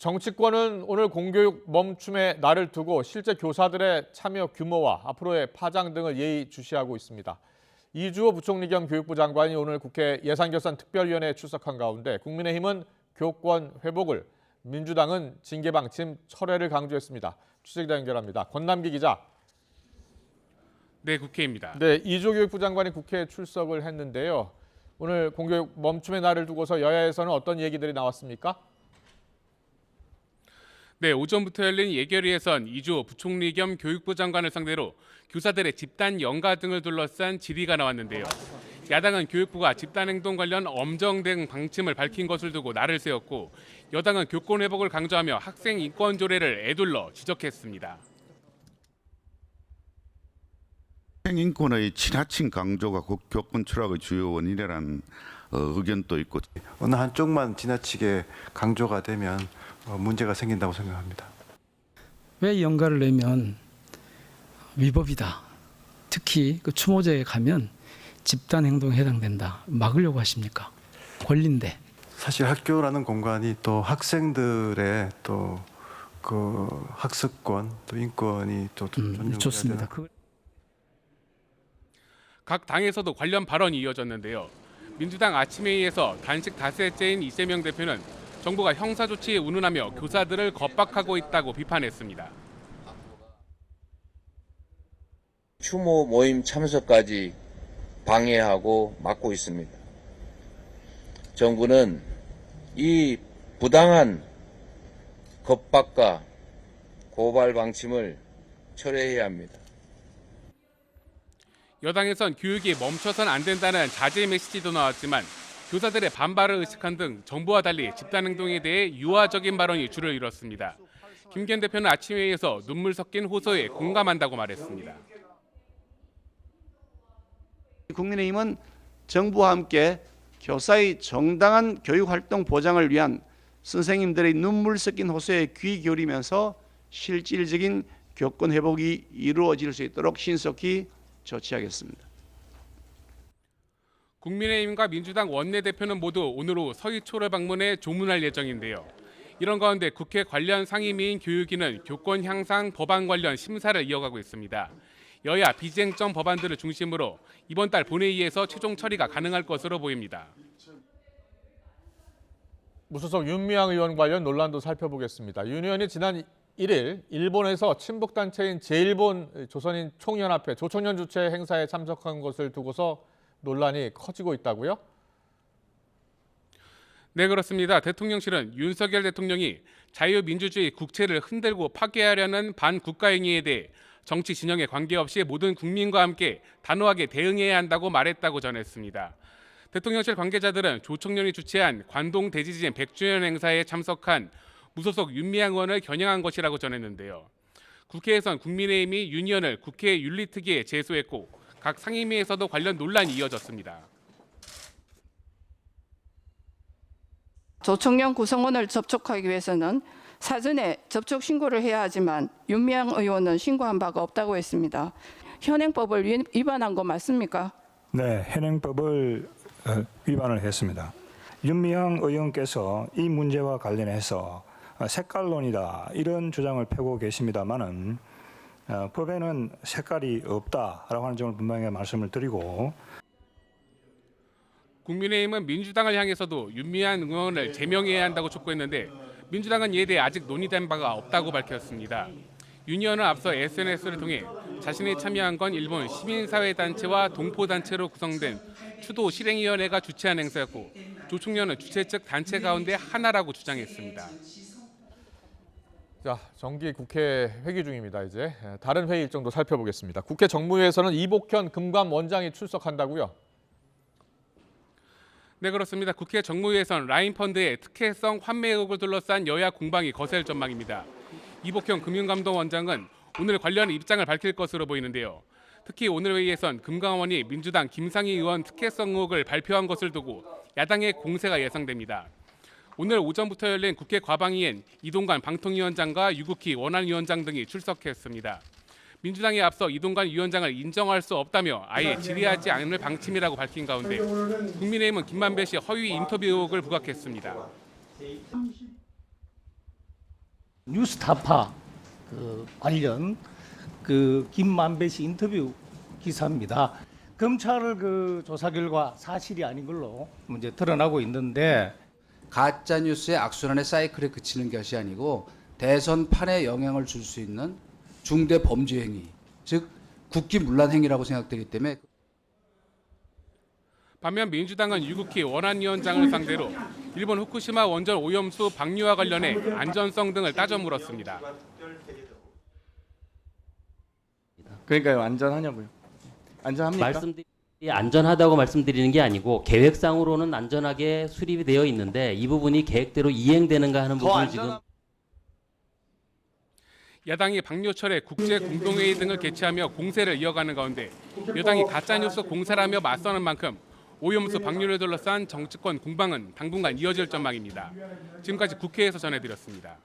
정치권은 오늘 공교육 멈춤의 날을 두고 실제 교사들의 참여 규모와 앞으로의 파장 등을 예의주시하고 있습니다. 이주호 부총리 겸 교육부 장관이 오늘 국회 예산결산특별위원회에 출석한 가운데 국민의힘은 교권 회복을, 민주당은 징계방침 철회를 강조했습니다. 취재기자 연결합니다. 권남기 기자. 네, 국회입니다. 네, 이주호 교육부 장관이 국회에 출석을 했는데요. 오늘 공교육 멈춤의 날을 두고서 여야에서는 어떤 얘기들이 나왔습니까? 네, 오전부터 열린 예결위에선 이주호 부총리 겸 교육부 장관을 상대로 교사들의 집단 연가 등을 둘러싼 질의가 나왔는데요. 야당은 교육부가 집단행동 관련 엄정된 방침을 밝힌 것을 두고 날을 세웠고, 여당은 교권 회복을 강조하며 학생 인권 조례를 에둘러 지적했습니다. 학생 인권의 지나친 강조가 교권 추락의 주요 원인이라는 의견도 있고, 어느 한쪽만 지나치게 강조가 되면 문제가 생긴다고 생각합니다. 왜 연가를 내면 위법이다. 특히 그 추모제에 가면 집단 행동에 해당된다. 막으려고 하십니까? 권리인데. 사실 학교라는 공간이 또 학생들의 또 그 학습권, 또 인권이 또 존중돼야 좋습니다. 되는. 각 당에서도 관련 발언이 이어졌는데요. 민주당 아침회의에서 단식 닷새째인 이재명 대표는 정부가 형사조치에 운운하며 교사들을 겁박하고 있다고 비판했습니다. 추모 모임 참석까지 방해하고 막고 있습니다. 정부는 이 부당한 겁박과 고발 방침을 철회해야 합니다. 여당에선 교육이 멈춰선 안 된다는 자제 메시지도 나왔지만 교사들의 반발을 의식한 등 정부와 달리 집단행동에 대해 유화적인 발언이 주를 이뤘습니다. 김기현 대표는 아침 회의에서 눈물 섞인 호소에 공감한다고 말했습니다. 국민의힘은 정부와 함께 교사의 정당한 교육활동 보장을 위한 선생님들의 눈물 섞인 호소에 귀 기울이면서 실질적인 교권 회복이 이루어질 수 있도록 신속히 조치하겠습니다. 국민의힘과 민주당 원내대표는 모두 오늘 오후 서희초를 방문해 조문할 예정인데요. 이런 가운데 국회 관련 상임위인 교육위는 교권 향상 법안 관련 심사를 이어가고 있습니다. 여야 비쟁점 법안들을 중심으로 이번 달 본회의에서 최종 처리가 가능할 것으로 보입니다. 무소속 윤미향 의원 관련 논란도 살펴보겠습니다. 윤 의원이 지난 1일 일본에서 친북단체인 제1본 조선인 총연합회 조총련 주최 행사에 참석한 것을 두고서 논란이 커지고 있다고요? 네, 그렇습니다. 대통령실은 윤석열 대통령이 자유민주주의 국채를 흔들고 파괴하려는 반국가 행위에 대해 정치 진영에 관계없이 모든 국민과 함께 단호하게 대응해야 한다고 말했다고 전했습니다. 대통령실 관계자들은 조총련이 주최한 관동 대지진 100주년 행사에 참석한 무소속 윤미향 의원을 겨냥한 것이라고 전했는데요. 국회에선 국민의힘이 윤 의원을 국회 윤리특위에 제소했고 각 상임위에서도 관련 논란이 이어졌습니다. 조총련 구성원을 접촉하기 위해서는 사전에 접촉 신고를 해야 하지만 윤미향 의원은 신고한 바가 없다고 했습니다. 현행법을 위반한 거 맞습니까? 네, 현행법을 위반을 했습니다. 윤미향 의원께서 이 문제와 관련해서 색깔론이다 이런 주장을 펴고 계십니다만은 법에는 색깔이 없다라고 하는 점을 분명히 말씀을 드리고, 국민의힘은 민주당을 향해서도 윤미향 의원을 제명해야 한다고 촉구했는데 민주당은 이에 대해 아직 논의된 바가 없다고 밝혔습니다. 윤 의원은 앞서 SNS를 통해 자신이 참여한 건 일본 시민사회단체와 동포단체로 구성된 추도 실행위원회가 주최한 행사였고 조총련은 주최 측 단체 가운데 하나라고 주장했습니다. 자, 정기 국회 회기 중입니다. 이제 다른 회의 일정도 살펴보겠습니다. 국회 정무위에서는 이복현 금감원장이 출석한다고요? 네, 그렇습니다. 국회 정무위에선 라인펀드의 특혜성 환매 의혹을 둘러싼 여야 공방이 거셀 전망입니다. 이복현 금융감독원장은 오늘 관련 입장을 밝힐 것으로 보이는데요. 특히 오늘 회의에선 금감원이 민주당 김상희 의원 특혜성 의혹을 발표한 것을 두고 야당의 공세가 예상됩니다. 오늘 오전부터 열린 국회 과방위엔 이동관 방통위원장과 유국희 원안위원장 등이 출석했습니다. 민주당에 앞서 이동관 위원장을 인정할 수 없다며 아예 질의하지 않을 방침이라고 밝힌 가운데 국민의힘은 김만배 씨 허위 인터뷰 의혹을 부각했습니다. 뉴스타파 관련 김만배 씨 인터뷰 기사입니다. 검찰 조사 결과 사실이 아닌 걸로 이제 드러나고 있는데 가짜 뉴스의 악순환의 사이클에 그치는 것이 아니고 대선판에 영향을 줄 수 있는 중대 범죄 행위, 즉 국기문란 행위라고 생각되기 때문에. 반면 민주당은 유국희 원안위원장을 상대로 일본 후쿠시마 원전 오염수 방류와 관련해 안전성 등을 따져 물었습니다. 그러니까요, 안전하냐고요? 안전합니까? 안전하다고 말씀드리는 게 아니고 계획상으로는 안전하게 수립이 되어 있는데 이 부분이 계획대로 이행되는가 하는 부분을 지금. 야당이 방류철에 국제 공동회의 등을 개최하며 공세를 이어가는 가운데 여당이 가짜뉴스 공세라며 맞서는 만큼 오염수 방류를 둘러싼 정치권 공방은 당분간 이어질 전망입니다. 지금까지 국회에서 전해드렸습니다.